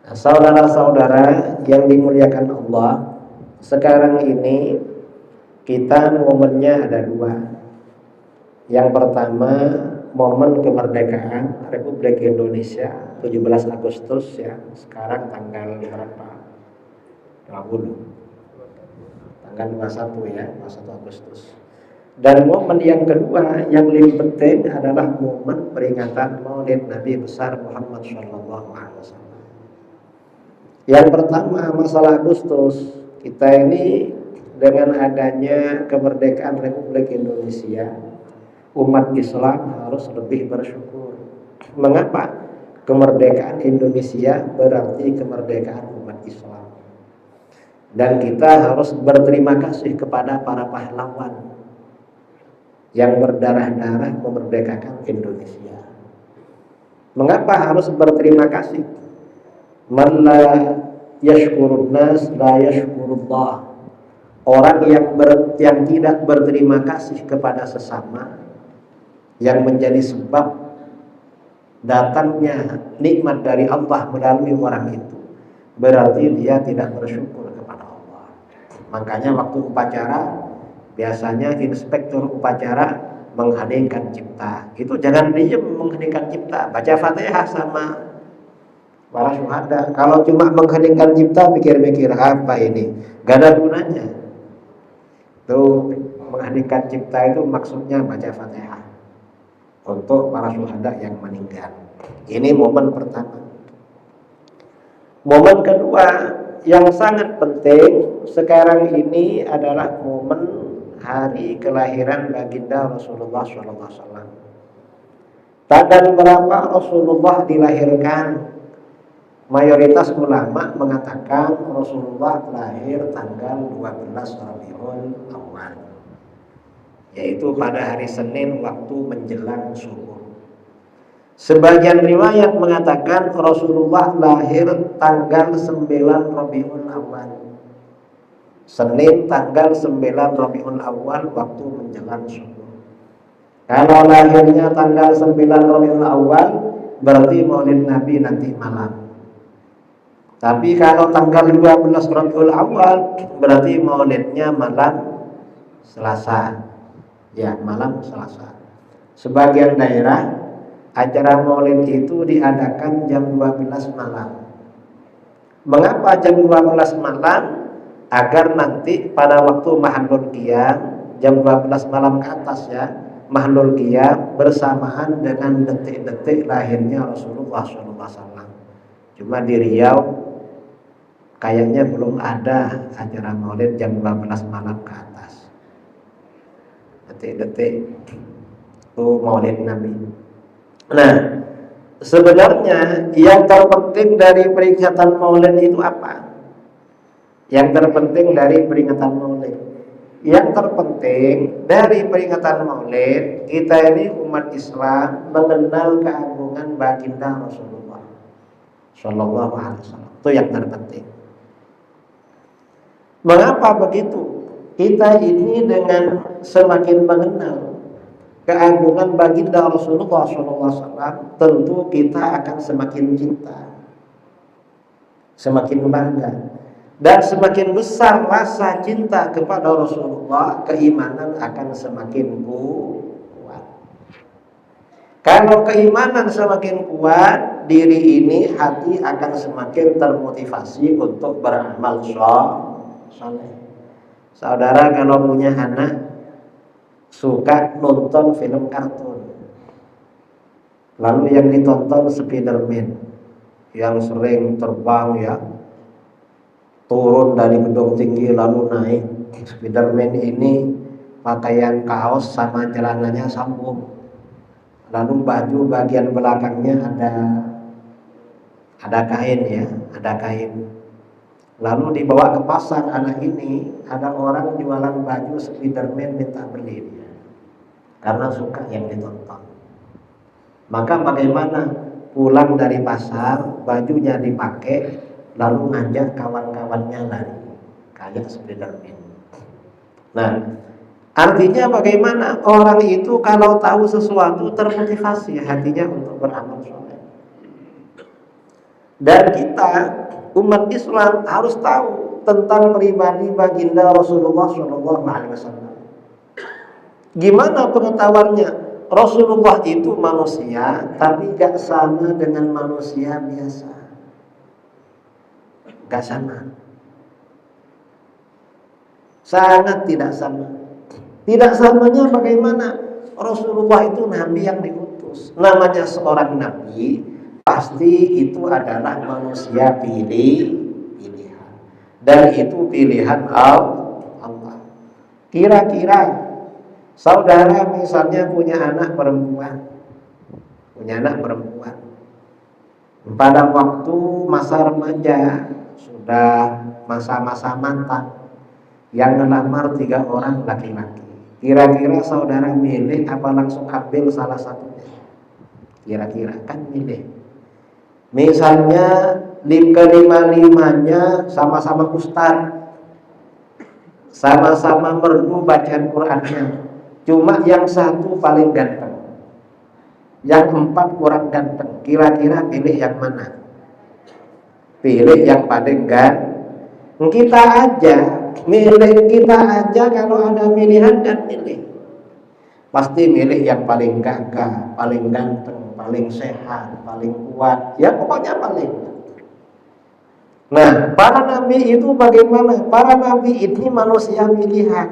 Nah, saudara-saudara yang dimuliakan Allah, sekarang ini kita momennya ada dua. Yang pertama, momen kemerdekaan Republik Indonesia 17 Agustus ya. Sekarang tanggal berapa? 20. Tanggal 21 ya, 21 Agustus. Dan momen yang kedua yang lebih penting adalah momen peringatan Maulid Nabi besar Muhammad SAW. Yang pertama, masalah Agustus. Kita ini dengan adanya kemerdekaan Republik Indonesia, umat Islam harus lebih bersyukur. Mengapa? Kemerdekaan Indonesia berarti kemerdekaan umat Islam. Dan kita harus berterima kasih kepada para pahlawan yang berdarah-darah memerdekakan Indonesia. Mengapa harus berterima kasih? Man la yashkurun nas la yashkurullah. Orang yang tidak berterima kasih kepada sesama, yang menjadi sebab datangnya nikmat dari Allah melalui orang itu, berarti dia tidak bersyukur kepada Allah. Makanya waktu upacara biasanya inspektur upacara mengheningkan cipta. Itu jangan diam mengheningkan cipta, baca Fatihah sama para syuhada. Kalau cuma mengheningkan cipta, mikir-mikir apa ini, gak ada gunanya. Itu mengheningkan cipta itu maksudnya baca Fatihah untuk para syuhada yang meninggal. Ini momen pertama. Momen kedua yang sangat penting sekarang ini adalah momen hari kelahiran baginda Rasulullah SAW. Tanggal berapa Rasulullah dilahirkan? Mayoritas ulama mengatakan Rasulullah lahir tanggal 12 Rabiul Awal, yaitu pada hari Senin waktu menjelang subuh. Sebagian riwayat mengatakan Rasulullah lahir tanggal 9 Rabiul Awal. Senin tanggal 9 Rabiul Awal waktu menjelang subuh. Kalau lahirnya tanggal 9 Rabiul Awal, berarti Maulid Nabi nanti malam. Tapi kalau tanggal 12 Rabiul Awal, berarti Maulidnya malam Selasa. Ya, malam Selasa. Sebagian daerah acara Maulid itu diadakan jam 12 malam. Mengapa jam 12 malam? Agar nanti pada waktu Mahlul Qiyam jam 12 malam ke atas ya, Mahlul Qiyam bersamaan dengan detik-detik lahirnya Rasulullah SAW. Cuma di Riau kayaknya belum ada acara Maulid jam 12 malam ke atas. Detik-detik itu Maulid Nabi. Nah, sebenarnya yang terpenting dari peringatan Maulid itu apa? Yang terpenting dari peringatan Maulid, yang terpenting dari peringatan Maulid, kita ini umat Islam mengenal keagungan baginda Rasulullah Shallallahu Alaihi Wasallam. Itu yang terpenting. Mengapa begitu? Kita ini dengan semakin mengenal keagungan baginda Rasulullah SAW, tentu kita akan semakin cinta, semakin bangga, dan semakin besar rasa cinta kepada Rasulullah, keimanan akan semakin kuat. Kalau keimanan semakin kuat, diri ini, hati akan semakin termotivasi untuk beramal soleh. Saudara kalau punya anak suka nonton film kartun, lalu yang ditonton Spiderman yang sering terbang ya, turun dari gedung tinggi lalu naik. Spiderman ini pakaian kaos sama celananya sambung, lalu baju bagian belakangnya ada kain ya, ada kain. Lalu dibawa ke pasar anak ini, ada orang jualan baju Spiderman minta beli dia, karena suka yang ditonton. Maka bagaimana? Pulang dari pasar, bajunya dipakai, lalu ngajak kawan-kawannya lari, kayak Spiderman. Nah, artinya bagaimana? Orang itu kalau tahu sesuatu termotivasi hatinya untuk beramal soleh. Dan kita umat Islam harus tahu tentang pribadi baginda Rasulullah SAW. Gimana pengetahuannya? Rasulullah itu manusia, tapi gak sama dengan manusia biasa. Gak sama. Sangat tidak sama. Tidak samanya bagaimana? Rasulullah itu nabi yang diutus. Namanya seorang nabi, pasti itu adalah manusia pilihan. Dan itu pilihan Allah. Kira-kira saudara misalnya punya anak perempuan. Pada waktu masa remaja, sudah masa-masa mantap, yang ngelamar 3 orang laki-laki. Kira-kira saudara milih apa langsung ambil salah satunya? Kira-kira kan milih. Misalnya kelima-limanya sama-sama ustaz, sama-sama merdu bacaan Qur'annya, cuma yang satu paling ganteng, yang 4 kurang ganteng. Kira-kira pilih yang mana? Pilih yang paling ganteng. Kita aja kalau ada pilihan dan pilih, pasti milih yang paling gagah, paling ganteng, paling sehat, paling kuat, ya pokoknya paling. Nah, para nabi itu bagaimana? Para nabi ini manusia pilihan.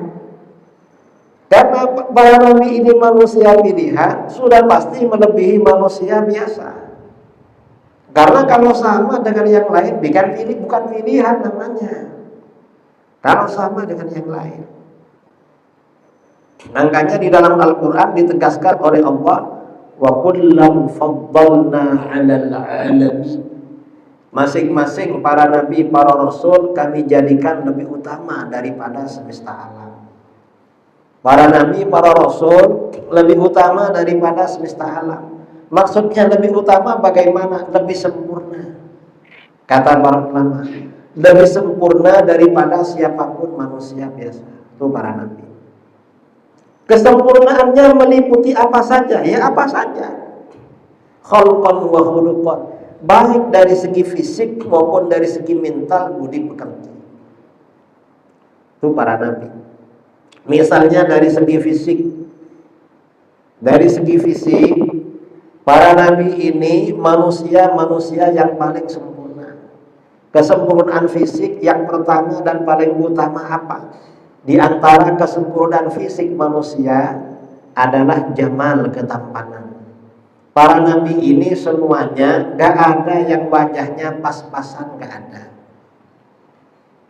Karena para nabi ini manusia pilihan, sudah pasti melebihi manusia biasa. Karena kalau sama dengan yang lain, bukan pilihan namanya. Kalau sama dengan yang lain. Makanya di dalam Al-Quran ditegaskan oleh Allah, wa kullam faddalna 'alal 'alamin. Masing-masing para nabi, para rasul kami jadikan lebih utama daripada semesta alam. Para nabi, para rasul lebih utama daripada semesta alam. Maksudnya lebih utama bagaimana? Lebih sempurna. Kata para ulama, lebih sempurna daripada siapapun manusia biasa. Itu para nabi. Kesempurnaannya meliputi apa saja? Ya apa saja. Khalqan wa khuluqan. Baik dari segi fisik maupun dari segi mental, budi pekerti. Itu para nabi. Misalnya dari segi fisik. Dari segi fisik, para nabi ini manusia yang paling sempurna. Kesempurnaan fisik yang pertama dan paling utama apa? Di antara kesempurnaan fisik manusia adalah jamal, ketampanan. Para nabi ini semuanya gak ada yang wajahnya pas-pasan, gak ada.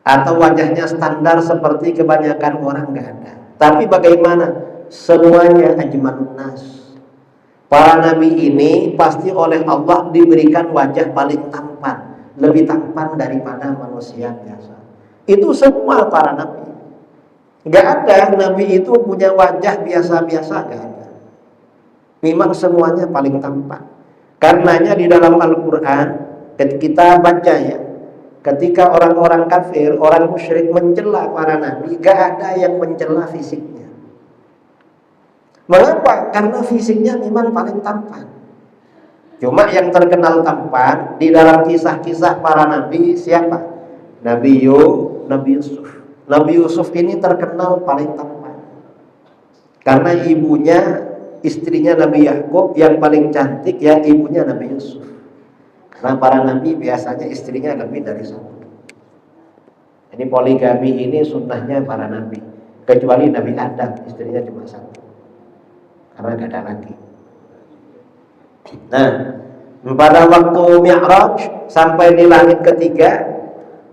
Atau wajahnya standar seperti kebanyakan orang, gak ada. Tapi bagaimana? Semuanya ajmalun nas. Para nabi ini pasti oleh Allah diberikan wajah paling tampan, lebih tampan daripada manusia biasa. Itu semua para nabi. Gak ada nabi itu punya wajah biasa-biasa, gak ada. Memang semuanya paling tampan. Karenanya di dalam Al-Quran kita baca ya, ketika orang-orang kafir, orang musyrik mencela para nabi, gak ada yang mencela fisiknya. Mengapa? Karena fisiknya memang paling tampan. Cuma yang terkenal tampan di dalam kisah-kisah para nabi siapa? Nabi Yusuf. Nabi Yusuf ini terkenal paling tampan. Karena istrinya Nabi Yakub yang paling cantik ya ibunya Nabi Yusuf. Karena para nabi biasanya istrinya lebih dari satu. Ini poligami ini sunnahnya para nabi. Kecuali Nabi Adam, istrinya cuma satu. Karena gak ada lagi. Nah, pada waktu Mi'raj sampai di langit ketiga,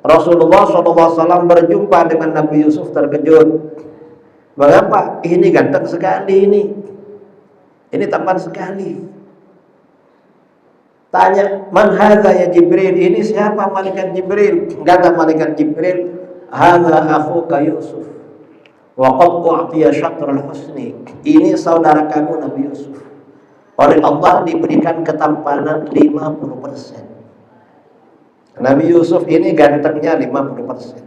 Rasulullah SAW berjumpa dengan Nabi Yusuf, terkejut. Mengapa? Ini ganteng sekali ini tampan sekali. Tanya, man hadza ya Jibril? Ini siapa malaikat Jibril? Kata malaikat Jibril, hadza akhuka Yusuf. Wa qad u'tiya syatrul husni. Ini saudara kamu Nabi Yusuf. Oleh Allah diberikan ketampanan 50%. Nabi Yusuf ini gantengnya 50%.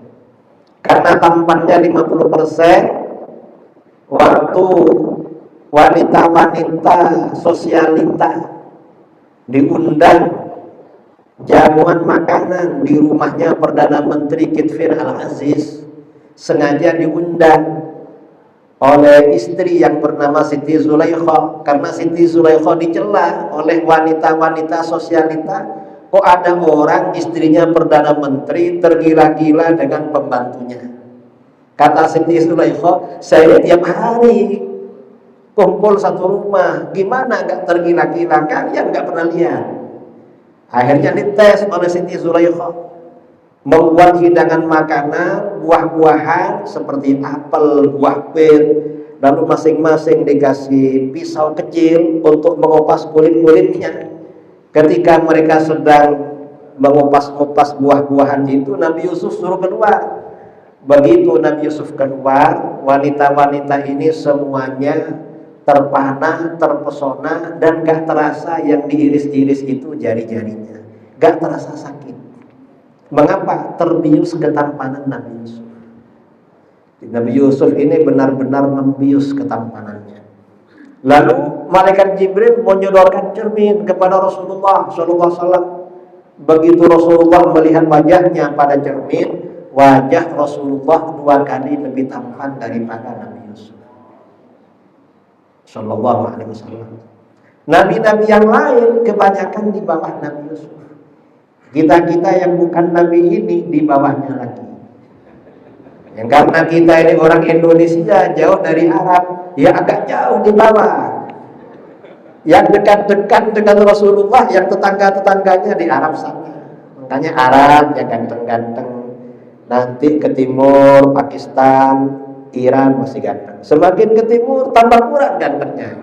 Karena tampannya 50%, waktu wanita-wanita sosialita diundang jamuan makanan di rumahnya Perdana Menteri Kitfir Al-Aziz sengaja diundang oleh istri yang bernama Siti Zulaikha, karena Siti Zulaikha dicela oleh wanita-wanita sosialita. Kok ada orang istrinya Perdana Menteri tergila-gila dengan pembantunya? Kata Siti Zulaikha, saya tiap hari kumpul satu rumah, gimana nggak tergila-gila? Kalian nggak pernah lihat. Akhirnya dites oleh Siti Zulaikha, membuat hidangan makanan, buah-buahan seperti apel, buah pir, lalu masing-masing dikasih pisau kecil untuk mengupas kulit-kulitnya. Ketika mereka sedang mengupas-ngupas buah-buahan itu, Nabi Yusuf suruh keluar. Begitu Nabi Yusuf keluar, wanita-wanita ini semuanya terpana, terpesona, dan gak terasa yang diiris-iris itu jari-jarinya, gak terasa sakit. Mengapa? Terbius ketampanan Nabi Yusuf. Nabi Yusuf ini benar-benar membius ketampanannya. Lalu malaikat Jibril menyodorkan cermin kepada Rasulullah SAW. Begitu Rasulullah melihat wajahnya pada cermin, wajah Rasulullah 2 kali lebih tampan daripada Nabi Yusuf Sallallahu Alaihi Wasallam. Nabi-nabi yang lain kebanyakan di bawah Nabi Yusuf. Kita yang bukan Nabi ini di bawahnya lagi. Yang karena kita ini orang Indonesia, jauh dari Arab, ya agak jauh di bawah. Yang dekat-dekat dengan Rasulullah, yang tetangga-tetangganya di Arab sana. Makanya Arab yang ganteng-ganteng. Nanti ke timur, Pakistan, Iran masih ganteng. Semakin ke timur tambah kurang gantengnya,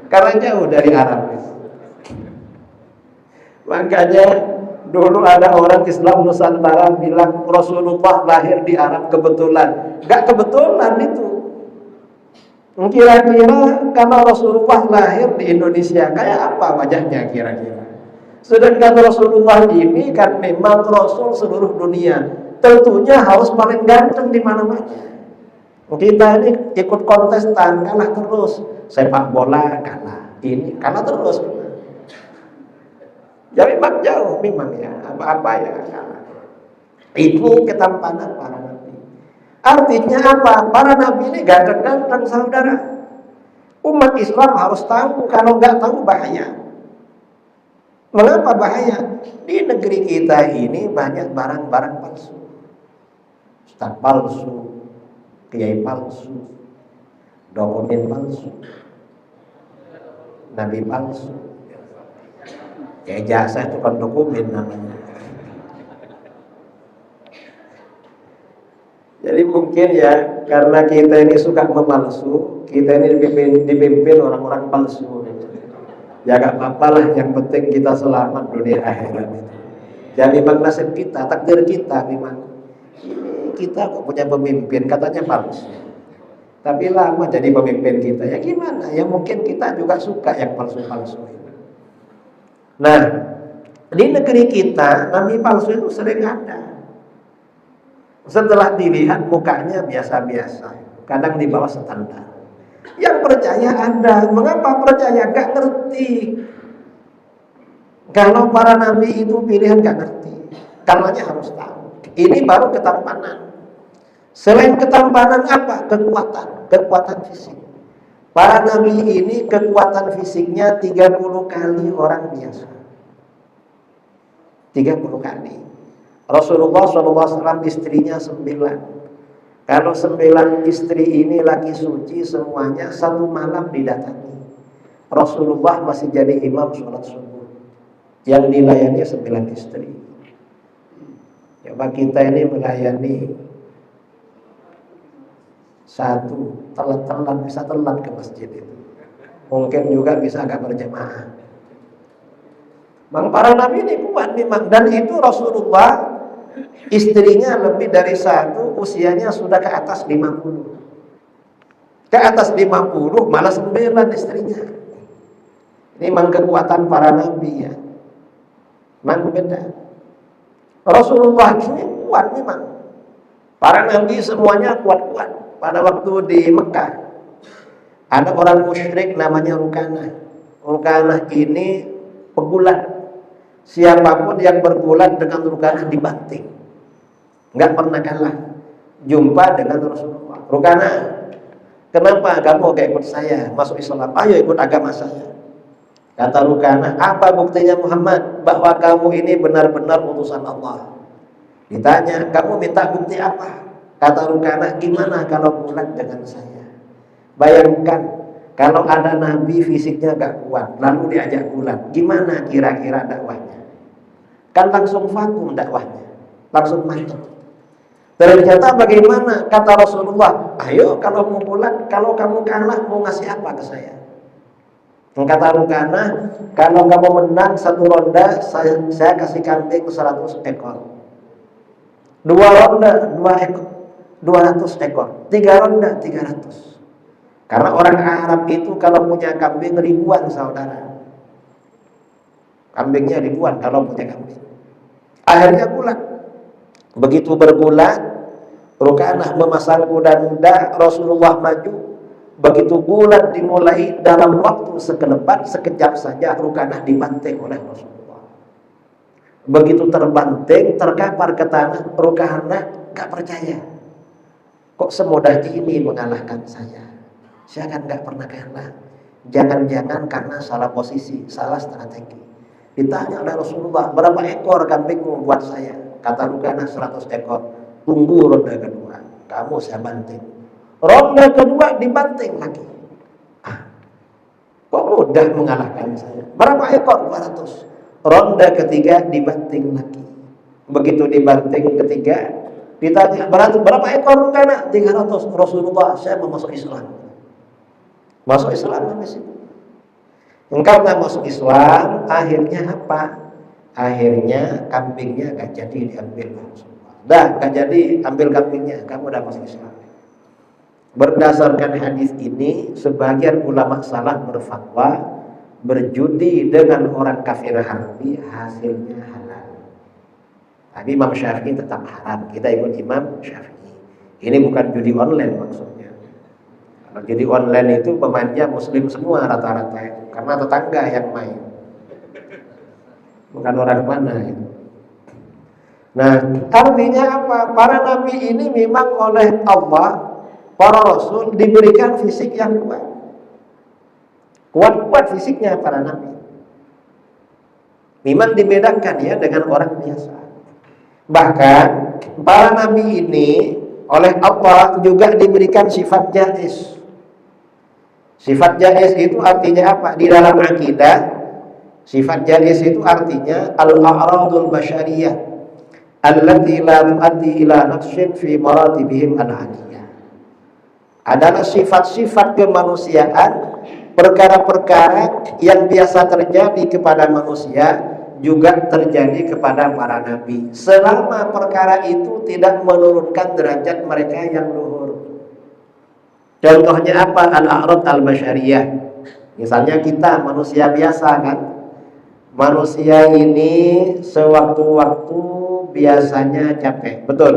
karena jauh dari Arab. Makanya dulu ada orang Islam Nusantara bilang Rasulullah lahir di Arab kebetulan. Gak kebetulan itu. Kira-kira kalau Rasulullah lahir di Indonesia, kayak apa wajahnya kira-kira? Sedangkan Rasulullah ini kan memang Rasul seluruh dunia, tentunya harus paling ganteng di mana-mana. Kita ini ikut kontestan, kalah terus. Sepak bola kalah, ini kalah terus. Ya memang jauh, memang ya, apa-apa ya kalah. Itu ketampanan para nabi. Artinya apa? Para nabi ini ganteng-ganteng, saudara. Umat Islam harus tahu, kalau nggak tahu bahaya. Mengapa bahaya? Di negeri kita ini banyak barang-barang palsu. Ustaz palsu, kiai palsu, dokumen palsu, nabi palsu. Ya jasa itu kan dokumen namanya. Jadi mungkin ya, karena kita ini suka memalsu, kita ini dipimpin orang-orang palsu. Ya gak apa-apa lah, yang penting kita selamat dunia akhirat itu. Ya memang nasib kita, takdir kita memang. Kita kok punya pemimpin katanya palsu, tapi lama jadi pemimpin kita. Ya gimana? Ya mungkin kita juga suka yang palsu-palsu. Nah, di negeri kita nabi palsu itu sering ada. Setelah dilihat mukanya biasa-biasa, kadang di bawah standar. Yang percaya ada. Mengapa percaya? Gak ngerti. Kalau para nabi itu pilihan gak ngerti. Karenanya harus tahu. Ini baru ketampanan. Selain ketampanan apa? Kekuatan fisik. Para nabi ini kekuatan fisiknya 30 kali orang biasa. 30 kali. Rasulullah SAW istrinya 9. Kalau 9 istri ini laki suci semuanya, satu malam didatangi. Rasulullah masih jadi imam sholat subuh. Yang dilayani 9 istri. Coba kita ini melayani satu, telat-telat bisa telat ke masjid itu. Mungkin juga bisa agak berjamaah. Memang para nabi ini kuat memang. Dan itu Rasulullah istrinya lebih dari satu, usianya sudah ke atas 50. Ke atas 50 malah 9 istrinya. Ini memang kekuatan para nabi ya. Memang beda. Rasulullah ini kuat memang. Para nabi semuanya kuat-kuat. Pada waktu di Mekah ada orang musyrik namanya Rukanah. Rukanah ini pegulat. siapapun yang bergulat dengan Rukanah dibanting. Nggak pernah kalah jumpa dengan Rasulullah. Rukanah, kenapa kamu gak ikut saya masuk Islam? Ayo ikut agama saya. Kata Rukanah, apa buktinya Muhammad bahwa kamu ini benar-benar utusan Allah? Ditanya, kamu minta bukti apa? Kata Rukanah, gimana kalau gulat dengan saya? Bayangkan kalau ada nabi fisiknya gak kuat, lalu diajak gulat, gimana kira-kira dakwahnya? Kan langsung vakum dakwahnya, langsung mati. Ternyata bagaimana? Kata Rasulullah, ayo kalau mau gulat, kalau kamu kalah mau ngasih apa ke saya? Kata Rukanah, kalau kamu menang satu ronda, saya kasih kambing 100 ekor. 2 ronda 2 ekor, 200 ekor. 3 ronda 300. Karena orang Arab itu kalau punya kambing ribuan, saudara. Kambingnya ribuan kalau punya kambing. Akhirnya gulat. Begitu bergulat, Rukanah memasang kuda-kuda, Rasulullah maju. Begitu gulat dimulai, dalam waktu sekejap saja Rukanah dibanting oleh Rasulullah. Begitu terbanting, terkapar ke tanah, Rukanah gak percaya. Kok semudah ini mengalahkan saya? Saya kan gak pernah kalah. Jangan-jangan karena salah posisi, salah strategi. Ditanya oleh Rasulullah, berapa ekor kambingmu buat saya? Kata Rukanah, 100 ekor. Tunggu ronde kedua, kamu saya banting. Ronde kedua dibanting lagi. Kok mudah mengalahkan saya? Berapa ekor? 200. Ronde ketiga dibanting lagi. Begitu dibanting ketiga, ditanya, berapa ekor Rukanah? 300. Rasulullah, saya mau masuk Islam. Masuk Islam habis itu. Karena masuk Islam, akhirnya apa? Akhirnya kambingnya gak jadi diambil Rasulullah. Dah gak jadi ambil kambingnya, kamu udah masuk Islam. Berdasarkan hadis ini, sebagian ulama salaf berfatwa berjudi dengan orang kafir Harbi hasilnya halal. Tapi Imam Syafi'i tetap haram. Kita ikut Imam Syafi'i. Ini bukan judi online maksudnya. Kalau judi online itu pemainnya muslim semua rata-rata itu, karena tetangga yang main. Bukan orang mana itu. Nah, artinya apa? Para nabi ini memang oleh Allah, para rasul diberikan fisik yang kuat. Kuat-kuat fisiknya para nabi. Memang dibedakan ya dengan orang biasa. Bahkan para nabi ini oleh Allah juga diberikan sifat jaiz. Sifat jaiz itu artinya apa? Di dalam akidah, sifat jaiz itu artinya al-a'radul basyariyah allati la tuaddi ila naqshin fi maratibihim al-'aliyah. Adalah sifat-sifat kemanusiaan, perkara-perkara yang biasa terjadi kepada manusia juga terjadi kepada para nabi, selama perkara itu tidak menurunkan derajat mereka yang luhur. Contohnya apa? Al-a'rad al-basyariyah. Misalnya kita manusia biasa kan, manusia ini sewaktu-waktu biasanya capek, betul?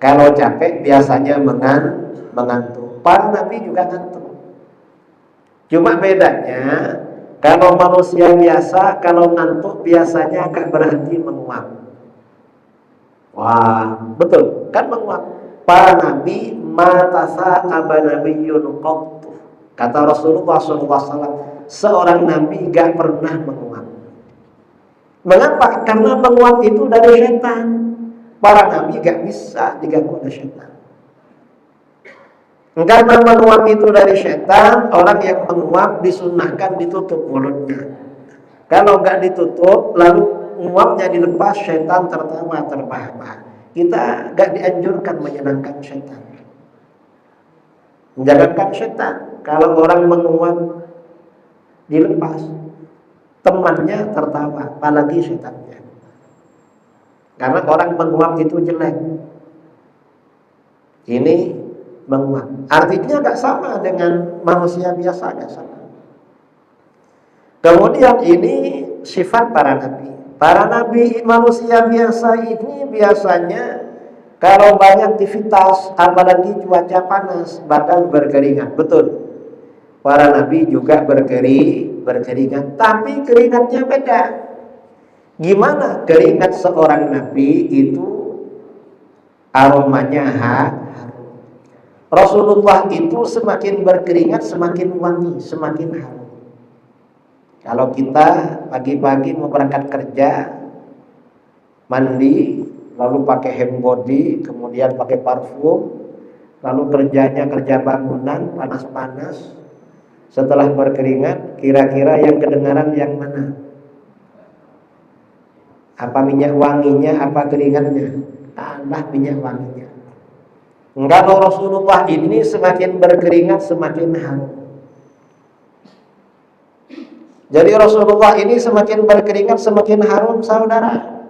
Kalau capek biasanya mengantuk. Para nabi juga ngantuk. Cuma bedanya, kalau manusia biasa, kalau ngantuk biasanya agak berhenti menguap. Wah, betul kan menguap. Para nabi matasa abanabiyyun qattu. Kata Rasulullah SAW, seorang nabi gak pernah menguap. Mengapa? Karena menguap itu dari setan. Para nabi gak bisa diganggu oleh setan. Karena menguap itu dari setan, orang yang menguap disunahkan ditutup mulutnya. Kalau gak ditutup, lalu menguapnya dilepas, setan tertawa terbahak-bahak. Kita gak dianjurkan menyenangkan setan. Jangankan setan, kalau orang menguap dilepas, temannya tertawa, apalagi setannya. Karena orang menguap itu jelek. Ini menguap, artinya gak sama dengan manusia biasa, gak sama. Kemudian ini sifat para nabi. Para nabi manusia biasa ini biasanya kalau banyak aktivitas, apalagi cuaca panas, badan berkeringat. Betul. Para nabi juga berkeringat, tapi keringatnya beda. Gimana keringat seorang nabi itu aromanya harum. Rasulullah itu semakin berkeringat semakin wangi, semakin harum. Kalau kita pagi-pagi mau berangkat kerja, mandi, lalu pakai hand body, kemudian pakai parfum, lalu kerjanya kerja bangunan, panas-panas. Setelah berkeringat, kira-kira yang kedengaran yang mana? Apa minyak wanginya, apa keringatnya? Tambah minyak wanginya. Kalau Rasulullah ini semakin berkeringat semakin harum. Jadi Rasulullah ini semakin berkeringat semakin harum, saudara.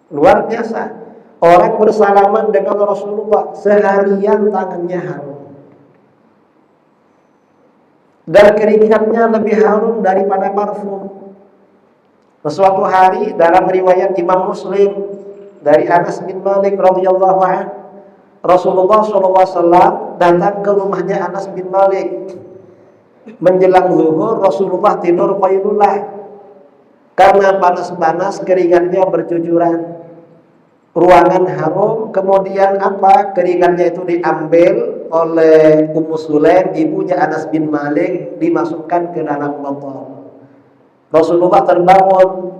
Luar biasa. Orang bersalaman dengan Rasulullah seharian tangannya harum. Dan keringatnya lebih harum daripada parfum. Suatu hari dalam riwayat Imam Muslim dari Anas bin Malik radhiyallahu anhu, Rasulullah SAW datang ke rumahnya Anas bin Malik. Menjelang zuhur Rasulullah tidur qailullah. Karena panas-panas keringatnya bercucuran. Ruangan harum, kemudian apa? Keringatnya itu diambil oleh Ummu Sulaim, ibunya Anas bin Malik, dimasukkan ke dalam botol. Rasulullah terbangun.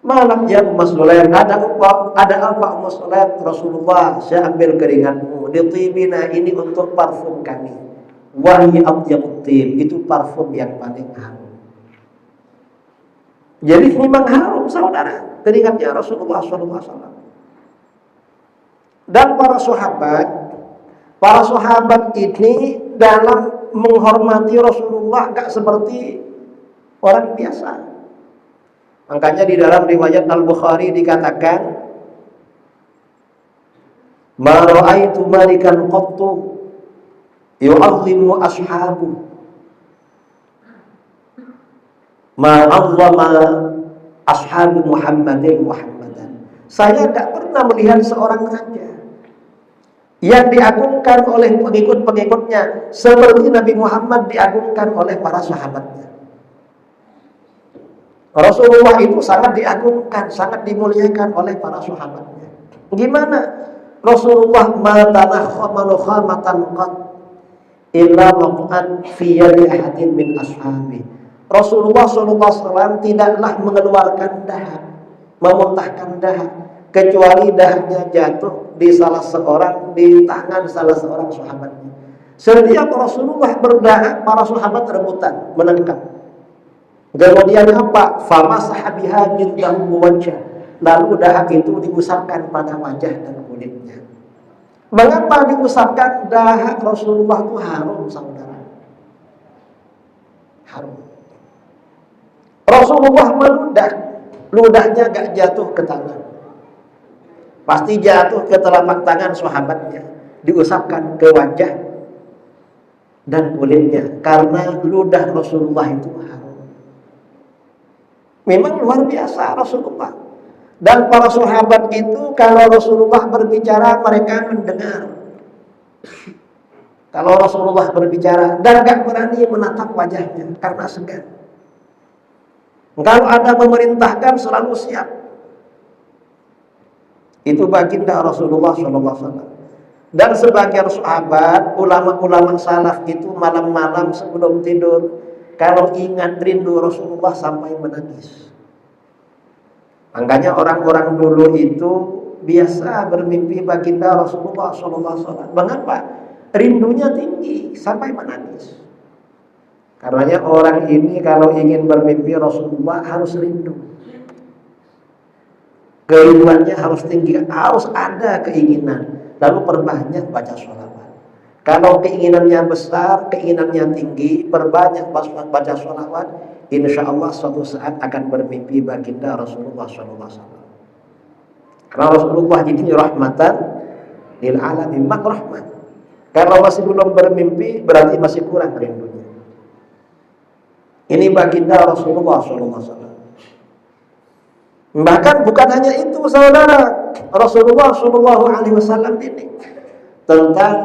Malam ya Ummu Sulaim, ada apa Ummu Sulaim? Rasulullah, saya ambil keringatmu, ditibina, ini untuk parfum kami. Wahi atyabut tib, itu parfum yang paling harum. Jadi memang harum, saudara, keringatnya Rasulullah SAW. Dan para sahabat ini dalam menghormati Rasulullah gak seperti orang biasa. Makanya di dalam riwayat Al-Bukhari dikatakan, ma ra'aitu malikan qattu yu'azzimu ashabu ma 'azzama ashabu Muhammadin. Saya tak pernah melihat seorang raja yang diagungkan oleh pengikut-pengikutnya seperti Nabi Muhammad diagungkan oleh para sahabatnya. Rasulullah itu sangat diagungkan, sangat dimuliakan oleh para sahabatnya. Gimana? Rasulullah ma tanakhamanu khamatan qat illa waqa'at fi yadi ahadin min ashabi. Rasulullah SAW tidaklah mengeluarkan dahak, memuntahkan dahak, kecuali dahaknya jatuh di tangan salah seorang sahabatnya. Setiap Rasulullah berdahak, para sahabat rebutan menangkap. Kemudian apa? Famasaha biha jildahu wajah. Lalu dahak itu diusapkan pada wajah dan kulitnya. Mengapa diusapkan? Dahak Rasulullah itu harum, saudara. Harum. Rasulullah meludah, ludahnya gak jatuh ke tangan. Pasti jatuh ke telapak tangan sahabatnya, diusapkan ke wajah dan kulitnya, karena ludah Rasulullah itu harum. Memang luar biasa Rasulullah. Dan para sahabat itu kalau Rasulullah berbicara mereka mendengar. Kalau Rasulullah berbicara dan gak berani menatap wajahnya karena segan. Kalau ada memerintahkan selalu siap. Itu baginda Rasulullah SAW. Dan sebagian sahabat, ulama-ulama salaf itu malam-malam sebelum tidur, kalau ingat rindu Rasulullah sampai menangis. Makanya orang-orang dulu itu biasa bermimpi baginda Rasulullah SAW. Mengapa? Rindunya tinggi sampai menangis. Karenanya orang ini kalau ingin bermimpi Rasulullah harus rindu. Kerinduannya harus tinggi, harus ada keinginan. Lalu perbanyak baca sholawat. Kalau keinginannya besar, keinginannya tinggi, perbanyak baca sholawat, insya Allah suatu saat akan bermimpi baginda Rasulullah SAW. Karena Rasulullah ini rahmatan lil alamin, rahmat. Kalau masih belum bermimpi, berarti masih kurang rindunya. Ini baginda Rasulullah SAW. Bahkan bukan hanya itu, saudara, Rasulullah SAW ini tentang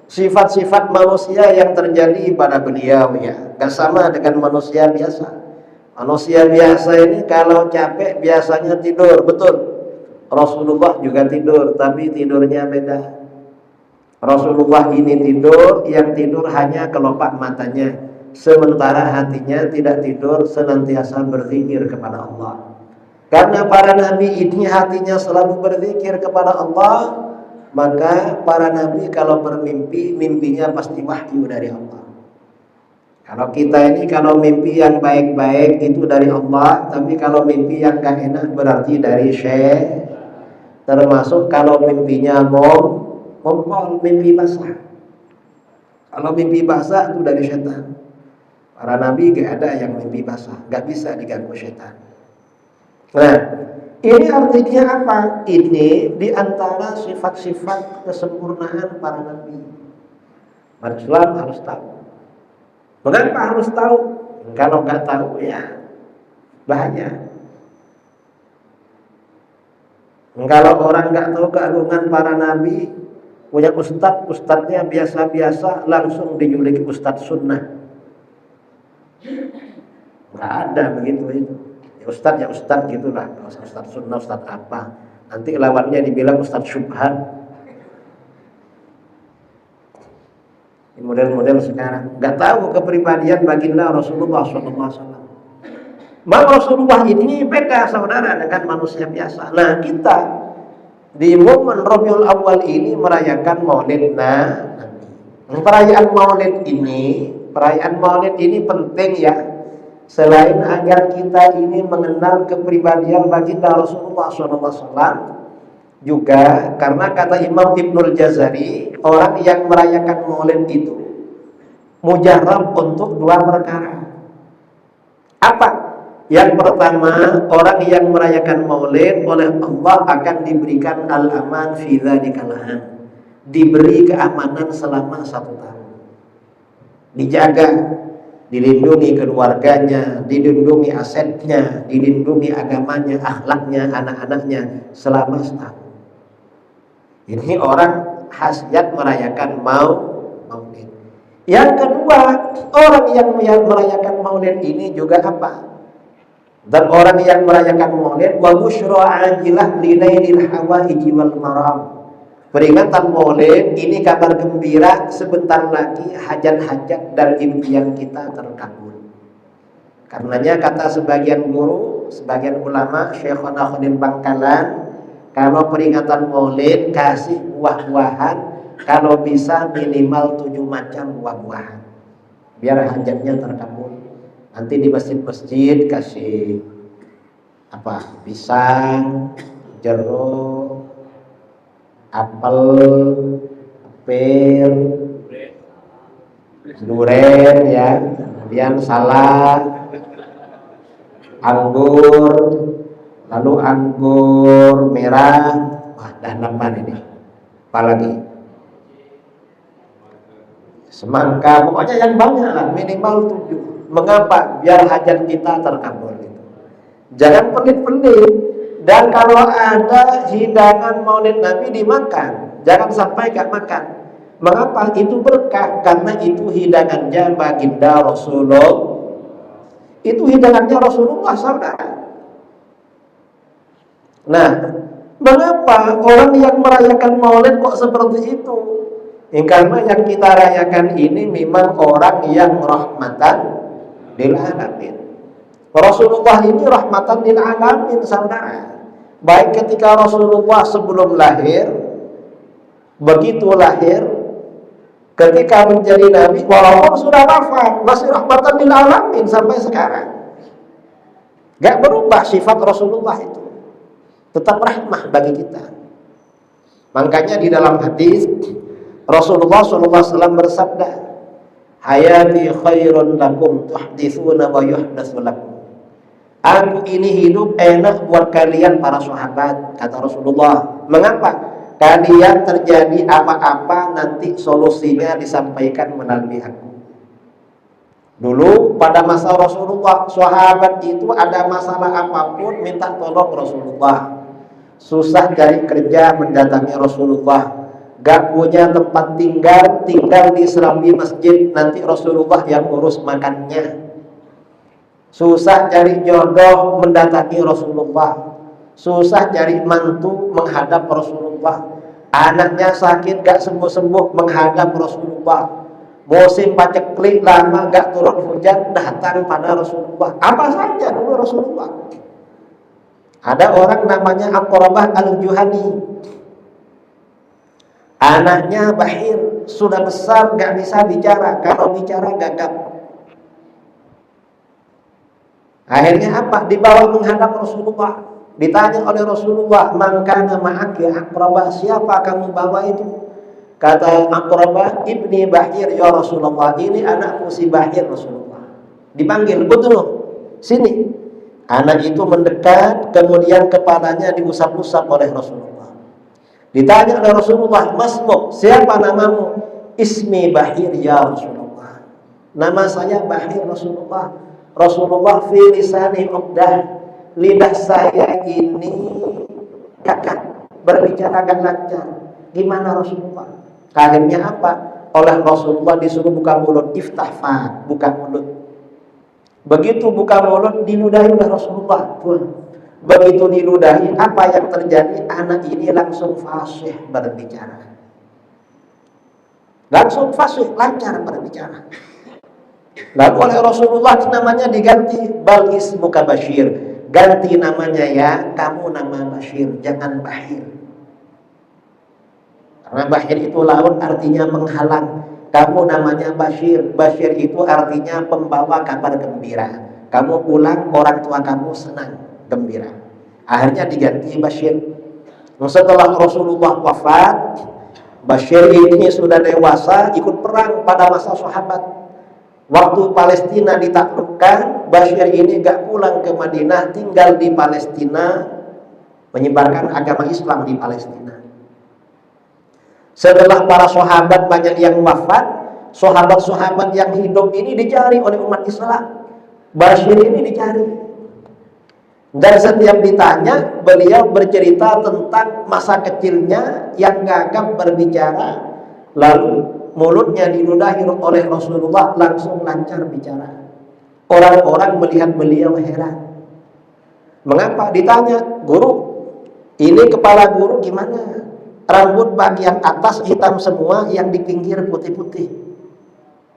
sifat-sifat manusia yang terjadi pada beliau, ya, gak sama dengan manusia biasa. Manusia biasa ini kalau capek biasanya tidur, betul. Rasulullah juga tidur, tapi tidurnya beda. Rasulullah ini tidur, yang tidur hanya kelopak matanya, sementara hatinya tidak tidur, senantiasa berzikir kepada Allah. Karena para nabi ini hatinya selalu berzikir kepada Allah, maka para nabi kalau bermimpi, mimpinya pasti wahyu dari Allah. Kalau kita ini kalau mimpi yang baik-baik itu dari Allah, tapi kalau mimpi yang gak enak berarti dari syekh. Termasuk kalau mimpinya ngompol, mimpi basah. Kalau mimpi basah itu dari setan. Para nabi gak ada yang mimpi basah, gak bisa diganggu setan. Nah, ini artinya apa? Ini diantara sifat-sifat kesempurnaan para nabi. Umat Islam harus tahu. Mengapa harus tahu? Kalau nggak tahu ya bahaya. Kalau orang nggak tahu keagungan para nabi, punya ustadznya biasa-biasa, langsung dijuluki ustadz sunnah. Nggak ada begitu itu. Ya ustadz gitulah. Ustadz sunnah, ustadz apa? Nanti lawannya dibilang ustadz syubhat. Model-model sekarang nggak tahu kepribadian baginda Rasulullah SAW. Maka Rasulullah ini beda saudara dengan manusia biasa. Nah, kita di momen Rabiul Awal ini merayakan Maulid Nabi. Perayaan Maulid ini penting ya. Selain agar kita ini mengenal kepribadian baginda Rasulullah SAW, juga karena kata Imam Ibnul Jazari, orang yang merayakan Maulid itu mujarab untuk dua perkara. Apa? Yang pertama, orang yang merayakan Maulid oleh Allah akan diberikan al-aman fi dzalikal am. Diberi keamanan selama 1 tahun. Dijaga, dilindungi keluarganya, dilindungi asetnya, dilindungi agamanya, akhlaknya, anak-anaknya selama 1 tahun. Ini orang khasiat merayakan Maulid. Yang kedua, orang yang merayakan Maulid ini juga apa? Dan orang yang merayakan Maulid wa busyra ajilah linailil hawaiji wal maram. Peringatan Maulid ini kabar gembira, sebentar lagi hajat-hajat dan impian kita terkabul. Karenanya kata sebagian guru, sebagian ulama, Syekhona Khalil Bangkalan, kalau peringatan Maulid kasih buah-buahan, kalau bisa minimal 7 macam buah-buahan, biar hajatnya terkabul. Nanti di masjid-masjid kasih apa? Pisang, jeruk, apel, pir, durian ya, kemudian salak, anggur, lalu anggur merah, wah dah 8 ini. Apalagi semangka, pokoknya yang banyak lah, minimal 7. Mengapa? Biar hajat kita terkabul. Jangan pelit-pelit. Dan kalau ada hidangan Maulid Nabi dimakan, jangan sampai gak makan. Mengapa? Itu berkah, karena itu hidangannya baginda Rasulullah. Itu hidangannya Rasulullah, saudara. Nah, mengapa orang yang merayakan Maulid kok seperti itu? Karena yang kita rayakan ini memang orang yang rahmatan lil alamin. Rasulullah ini rahmatan lil alamin, saudara. Baik ketika Rasulullah sebelum lahir, begitu lahir, ketika menjadi nabi, walaupun sudah wafat, masih rahmatan lil alamin sampai sekarang. Gak berubah sifat Rasulullah itu. Tetap rahmah bagi kita. Makanya di dalam hadis Rasulullah SAW bersabda, hayati khairun lakum tuhditsuna wa yuhdatsu lakum. Aku ini hidup enak buat kalian para sahabat, kata Rasulullah. Mengapa? Kalian terjadi apa-apa nanti solusinya disampaikan melalui aku. Dulu pada masa Rasulullah, sahabat itu ada masalah apapun minta tolong Rasulullah. Susah cari kerja mendatangi Rasulullah. Gak punya tempat tinggal di serambi masjid, nanti Rasulullah yang urus makannya. susah cari jodoh mendatangi Rasulullah, susah cari mantu menghadap Rasulullah, anaknya sakit gak sembuh-sembuh menghadap Rasulullah, musim paceklik lama gak turun hujan datang pada Rasulullah. Apa saja dulu Rasulullah. Ada orang namanya Aqrabah al-Juhani, anaknya bahir, sudah besar gak bisa bicara, kalau bicara gagap. Akhirnya apa? Dibawa menghadap Rasulullah. Ditanya oleh Rasulullah, "Man kana ma'aki Aqrabah?" Siapa kamu bawa itu? Kata Aqrabah, "Ibni Bahir ya Rasulullah." Ini anakku si Bahir Rasulullah. Dipanggil, "Betul, sini." Anak itu mendekat, kemudian kepalanya diusap-usap oleh Rasulullah. Ditanya oleh Rasulullah, "Masmuk, siapa namamu?" "Ismi Bahir ya Rasulullah." Nama saya Bahir Rasulullah. Rasulullah fi lisani uqdah, lidah saya ini kakat, berbicara agak lancar. Gimana Rasulullah? Akhirnya apa? Oleh Rasulullah disuruh buka mulut, iftah fa, buka mulut. Begitu buka mulut diludahi oleh Rasulullah. Begitu diludahi, apa yang terjadi? Anak ini langsung fasih berbicara. Langsung fasih, lancar berbicara. Lalu oleh Rasulullah namanya diganti, bal ismuka Bashir. Ganti namanya ya, kamu nama Bashir, jangan Bahir. Karena Bahir itu laut artinya menghalang. Kamu namanya Bashir. Bashir itu artinya pembawa kabar gembira. Kamu pulang, orang tua kamu senang, gembira. Akhirnya diganti Bashir. Setelah Rasulullah wafat, Bashir ini sudah dewasa, ikut perang pada masa sahabat. Waktu Palestina ditaklukkan, Bashir ini gak pulang ke Madinah, tinggal di Palestina, menyebarkan agama Islam di Palestina. Setelah para sahabat banyak yang wafat, sahabat-sahabat yang hidup ini dicari oleh umat Islam. Bashir ini dicari. Dan setiap ditanya, beliau bercerita tentang masa kecilnya yang gagap berbicara, lalu mulutnya diludahi oleh Rasulullah, langsung lancar bicara. Orang-orang melihat beliau heran. Mengapa? Ditanya, "Guru, ini kepala guru gimana? Rambut bagian atas hitam semua, yang di pinggir putih-putih.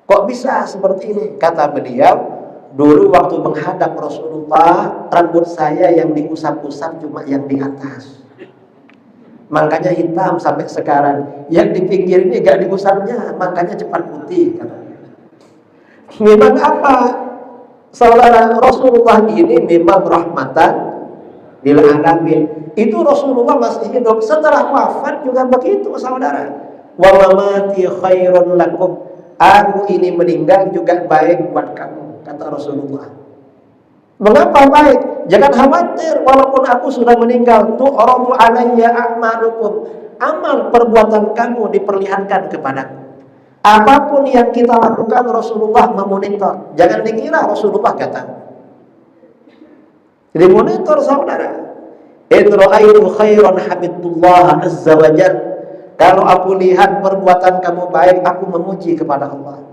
Kok bisa seperti ini?" Kata beliau, "Dulu waktu menghadap Rasulullah, rambut saya yang diusap-usap cuma yang di atas. Makanya hitam sampai sekarang. Yang di pinggir ini gak diusapnya, makanya cepat putih." Memang apa? Saudara, Rasulullah ini memang rahmatan lil alamin. Itu Rasulullah masih hidup. Setelah wafat juga begitu, saudara. Wa mamati khairun lakum. Aku ini meninggal juga baik buat kamu, kata Rasulullah. Mengapa baik? Jangan khawatir, walaupun aku sudah meninggal, tu'radu alayya a'malukum. Amal perbuatan kamu diperlihatkan kepadaku. Apapun yang kita lakukan, Rasulullah memonitor. Jangan dikira Rasulullah kata. Jadi monitor, saudara. In ra'aitu khairan hamidullah azza wa jalla. Kalau aku lihat perbuatan kamu baik, aku memuji kepada Allah.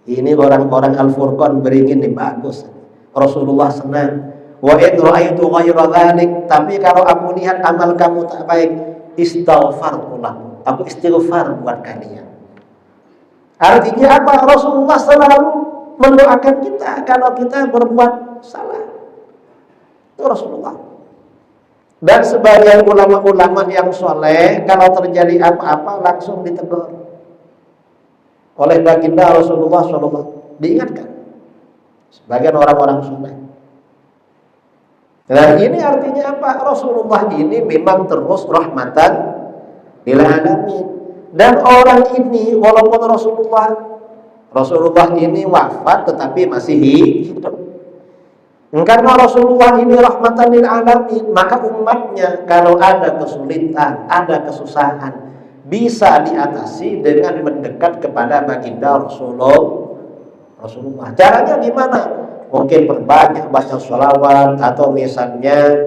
Ini orang-orang Al-Furqan beringin nih, bagus. Rasulullah senang. Wa in ra'aitu ghaira dzalik, tapi kalau aku lihat amal kamu tak baik, istighfartu lakum. Aku istighfar buat kalian. Artinya apa? Rasulullah selalu mendoakan kita kalau kita berbuat salah. Itu Rasulullah. Dan sebagian ulama-ulama yang soleh, kalau terjadi apa-apa langsung ditegur oleh baginda Rasulullah SAW, diingatkan. Sebagian orang-orang soleh. Dan ini artinya apa? Rasulullah ini memang terus rahmatan lil alamin. Dan orang ini walaupun Rasulullah ini wafat tetapi masih hidup. Karena Rasulullah ini rahmatan lil alamin, maka umatnya kalau ada kesulitan, ada kesusahan, bisa diatasi dengan mendekat kepada baginda Rasulullah. Caranya gimana? Mungkin berbanyak baca sholawat, atau misalnya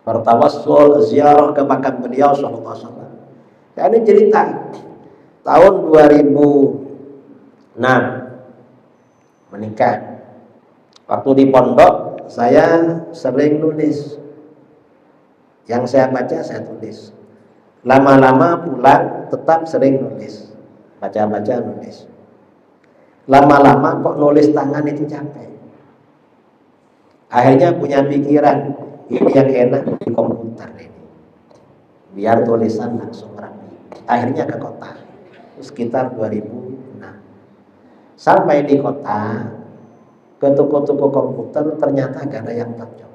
bertawassul, ziarah ke makam beliau sallallahu alaihi wasallam. Ini cerita tahun 2006 menikah. Waktu di pondok saya sering nulis. Yang saya baca saya tulis. Lama-lama pulang tetap sering nulis. Baca-baca nulis. Lama-lama kok nulis tangan itu capek. Akhirnya punya pikiran, ini yang enak di komputer ini. Biar tulisan langsung rapi. Akhirnya ke kota. Sekitar 2006. Sampai di kota, ke toko-toko komputer ternyata gak ada yang cocok.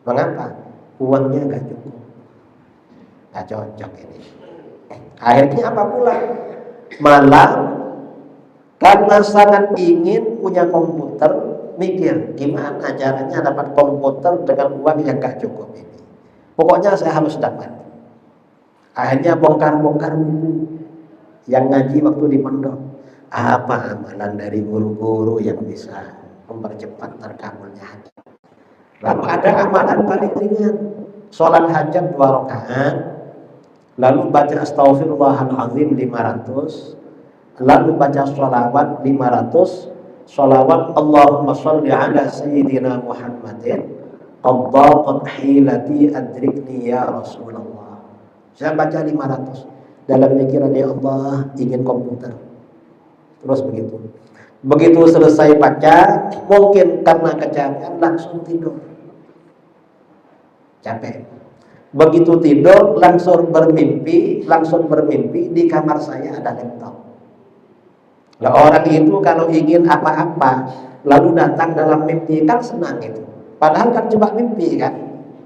Mengapa? Uangnya gak cukup. Gak cocok ini. Akhirnya apa pula? Malah karena sangat ingin punya komputer, mikir gimana caranya dapat komputer dengan uang yang gak cukup ini. Pokoknya saya harus dapat. Akhirnya bongkar-bongkar buku yang ngaji waktu di pondok. Apa amalan dari guru-guru yang bisa mempercepat terkabulnya hajat? Lalu ada amalan paling ringan, sholat hajat 2 rakaat, lalu baca astaghfirullahaladzim 500, lalu baca sholawat 500, sholawat Allahumma sholli ala sayyidina Muhammadin qaddaqat hilati adrikni ya Rasulullah. Saya baca 500 dalam pikiran, ya Allah ingin komputer. Terus begitu selesai baca, mungkin karena kecapean langsung tidur, capek. Begitu tidur langsung bermimpi di kamar saya ada laptop. Nah, orang itu kalau ingin apa-apa lalu datang dalam mimpi kan senang itu. Padahal kan cuma mimpi kan.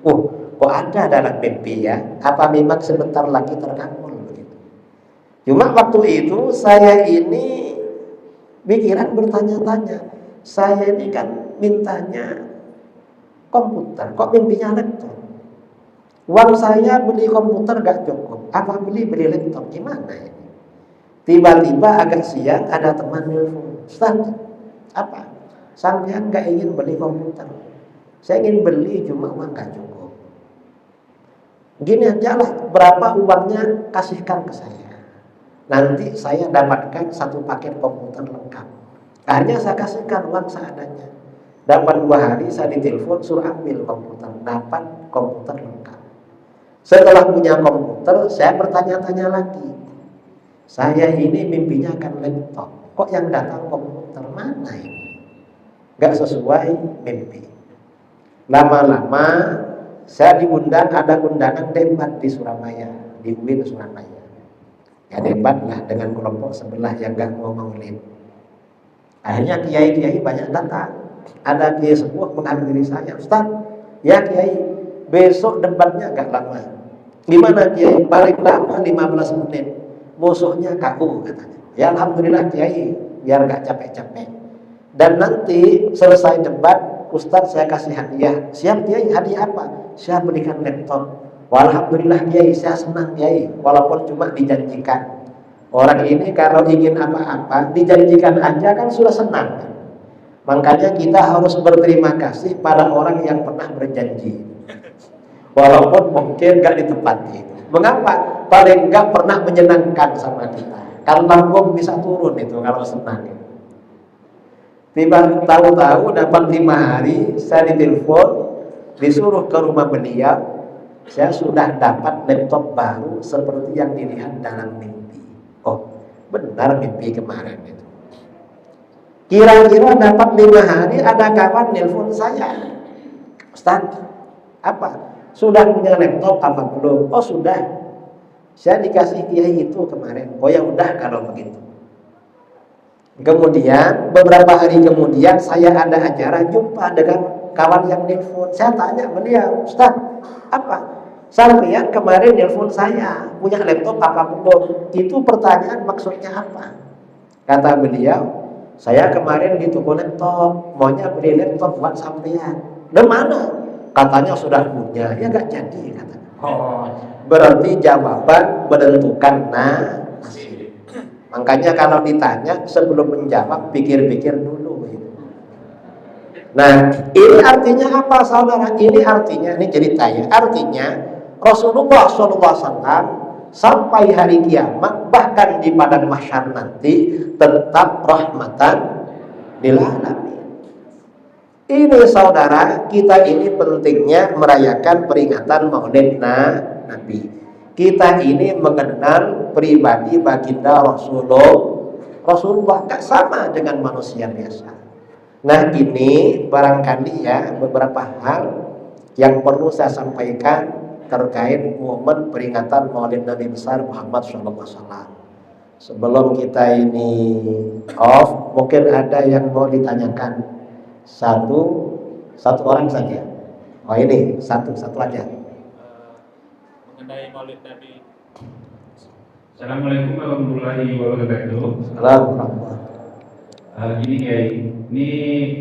Kok ada dalam mimpi ya? Apa memang sebentar lagi terkabul begitu? Cuma waktu itu saya ini pikiran bertanya-tanya. Saya ini kan mintanya komputer, kok mimpinya laptop? Uang saya beli komputer gak cukup, apa beli laptop? Gimana ini? Tiba-tiba agak siang ada teman nelfon, Ustaz, apa? Sampean gak ingin beli komputer? Saya ingin beli, cuma uang gak cukup. Gini aja lah, berapa uangnya kasihkan ke saya. Nanti saya dapatkan 1 paket komputer lengkap. Akhirnya saya kasihkan uang seadanya. Dapat 2 hari saya ditelepon suruh ambil komputer, dapat komputer lengkap. Setelah punya komputer, saya bertanya-tanya lagi. Saya ini mimpinya kan laptop, kok yang datang komputer, mana ini? Gak sesuai mimpi. Lama-lama saya diundang, ada undangan debat di Surabaya, di UIN Surabaya. Ya debat lah dengan kelompok sebelah yang gak mau maulid. Akhirnya kiai-kiai banyak datang. Ada kiai sepuh menghampiri saya, Ustaz, ya kiai, besok debatnya gak lama. Gimana kiai? Paling lama 15 menit. Musuhnya kaku katanya. Ya alhamdulillah kiai, biar gak capek-capek. Dan nanti selesai debat, Ustaz saya kasih hadiah. Siap kiai, hadiah apa? Saya berikan laptop. Walhamdulillah kiai, saya senang kiai, walaupun cuma dijanjikan. Orang ini kalau ingin apa-apa dijanjikan aja kan sudah senang. Makanya kita harus berterima kasih pada orang yang pernah berjanji, walaupun mungkin gak ditepati. Mengapa? Paling gak pernah menyenangkan sama kita. Kalau lambung bisa turun itu kalau senang. Tiba tahu-tahu dapat 5 hari saya ditelepon, disuruh ke rumah beliau. Saya sudah dapat laptop baru seperti yang dilihat dalam mimpi. Oh, benar mimpi kemarin itu. Kira-kira dapat 5 hari ada kawan nelpon saya, Ustaz, apa? Sudah punya laptop apa belum? Oh sudah. Saya dikasih kiai itu kemarin. Oh ya udah kalau begitu. Kemudian beberapa hari kemudian saya ada acara jumpa dengan kawan yang nelpon. Saya tanya beliau, Ustaz, apa? Sampean kemarin nelpon saya, punya laptop apa belum? Itu pertanyaan maksudnya apa? Kata beliau, saya kemarin di toko laptop, maunya beli laptop buat sampean. Di mana? Katanya sudah punya, ya gak jadi katanya. Oh, berarti jawaban menentukan nasib. Makanya kalau ditanya sebelum menjawab pikir-pikir dulu. Nah, ini artinya apa saudara? Ini artinya, ini cerita ya. Artinya Rasulullah SAW sampai hari kiamat, bahkan di padang mahsyar nanti tetap rahmatan lil alamin. Ini saudara, kita ini pentingnya merayakan peringatan Maulid Nabi. Kita ini mengenal pribadi baginda Rasulullah, gak sama dengan manusia biasa. Nah, ini barangkali ya beberapa hal yang perlu saya sampaikan terkait momen peringatan Maulid Nabi besar Muhammad SAW. Sebelum kita ini off, mungkin ada yang mau ditanyakan. Satu orang saja. Oh ini satu aja. Mengenai Maulid Nabi. Assalamualaikum warahmatullahi wabarakatuh. Assalamualaikum. Gini Kiai, ini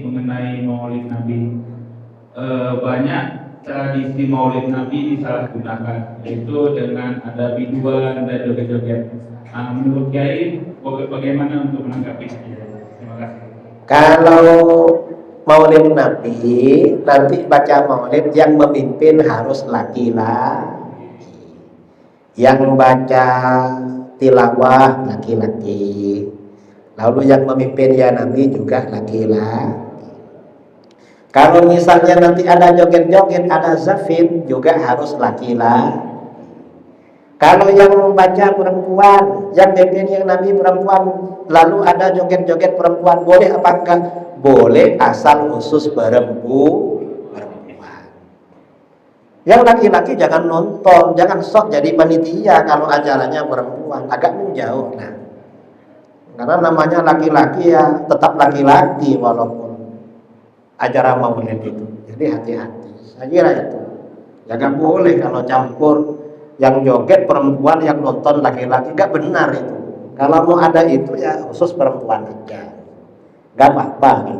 mengenai Maulid Nabi. Banyak tradisi Maulid Nabi disalahgunakan, yaitu dengan ada biduan dan joget-joget. Menurut Kiai, bagaimana untuk menanggapi? Terima kasih. Kalau Maulid Nabi, nanti baca Maulid yang memimpin harus laki-laki, yang baca tilawah laki-laki, lalu yang memimpin ya Nabi juga laki-laki. Kalau misalnya nanti ada joget-joget, ada zafin, juga harus laki-laki. Kalau yang membaca perempuan, yang memimpin yang Nabi perempuan, lalu ada joget-joget perempuan, boleh apa enggak? Boleh, asal khusus perempuan. Yang laki-laki jangan nonton, jangan sok jadi panitia kalau acaranya perempuan, agak menjauh. Nah, karena namanya laki-laki ya tetap laki-laki walaupun acara maulid itu. Jadi hati-hati. Saya kira itu. Jangan boleh kalau campur yang joget perempuan, yang nonton laki-laki, nggak benar itu. Kalau mau ada itu ya khusus perempuan aja. Gak apa-apa.